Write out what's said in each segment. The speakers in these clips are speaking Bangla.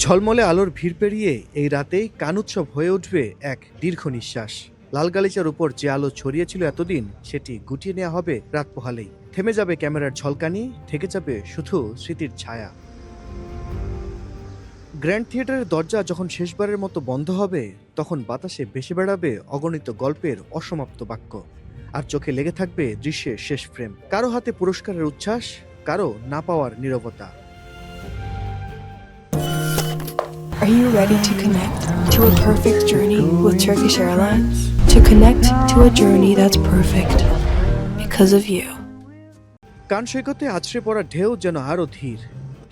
ঝলমলে আলোর ভিড় পেরিয়ে এই রাতেই কান উৎসব হয়ে উঠবে এক দীর্ঘ নিঃশ্বাস। লাল গালিচার উপর যে আলো ছড়িয়েছিল এতদিন, সেটি গুটিয়ে নেওয়া হবে রাত পোহালেই। থেমে যাবে ক্যামেরার ঝলকানি, থেকে যাবে শুধু স্মৃতির ছায়া। গ্র্যান্ড থিয়েটারের দরজা যখন শেষবারের মতো বন্ধ হবে, তখন বাতাসে ভেসে বেড়াবে অগণিত গল্পের অসমাপ্ত বাক্য, আর চোখে লেগে থাকবে দৃশ্যের শেষ ফ্রেম। কারো হাতে পুরস্কারের উচ্ছ্বাস, কারো না পাওয়ার নীরবতা। Are you ready to connect to a perfect journey with Turkish Airlines? To connect to a journey that's perfect because of you. কান সৈকতে আছড়ে পড়া ঢেউ যেন আরো ধীর।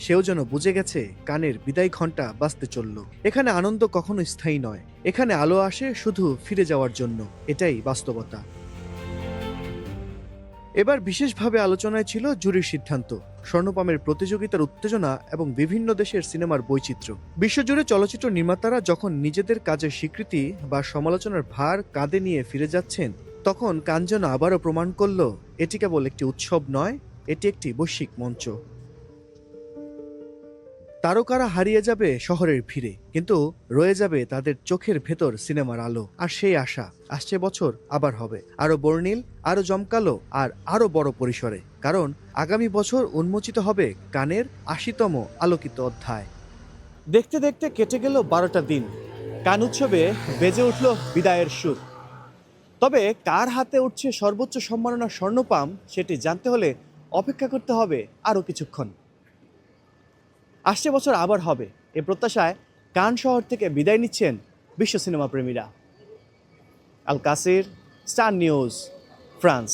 সেও যেন বুঝে গেছে কানের বিদায় ঘণ্টা বাজতে চলল। এখানে আনন্দ কখনো স্থায়ী নয়, এখানে আলো আসে শুধু ফিরে যাওয়ার জন্য। এটাই বাস্তবতা। এবার বিশেষভাবে আলোচনায় ছিল জুরির সিদ্ধান্ত, স্বর্ণপামের প্রতিযোগিতার উত্তেজনা এবং বিভিন্ন দেশের সিনেমার বৈচিত্র্য। বিশ্বজুড়ে চলচ্চিত্র নির্মাতারা যখন নিজেদের কাজের স্বীকৃতি বা সমালোচনার ভার কাঁধে নিয়ে ফিরে যাচ্ছেন, তখন কান যেন আবারও প্রমাণ করল এটি কেবল একটি উৎসব নয়, এটি একটি বৈশ্বিক মঞ্চ। তারকারা হারিয়ে যাবে শহরের ভিড়ে, কিন্তু রয়ে যাবে তাদের চোখের ভেতর সিনেমার আলো। আর সেই আশা আসছে বছর আবার হবে আরো বর্ণিল, আরো জমকালো, আর আরো বড় পরিসরে। কারণ আগামী বছর উন্মোচিত হবে কানের ৮০তম আলোকিত অধ্যায়। দেখতে দেখতে কেটে গেল ১২টা দিন। কান উৎসবে বেজে উঠল বিদায়ের সুর। তবে কার হাতে উঠছে সর্বোচ্চ সম্মাননা স্বর্ণপাম, সেটি জানতে হলে অপেক্ষা করতে হবে আরো কিছুক্ষণ। আসছে বছর আবার হবে, এ প্রত্যাশায় কান শহর থেকে বিদায় নিচ্ছেন বিশ্ব সিনেমা প্রেমীরা। আল কাসির, স্টার নিউজ, ফ্রান্স।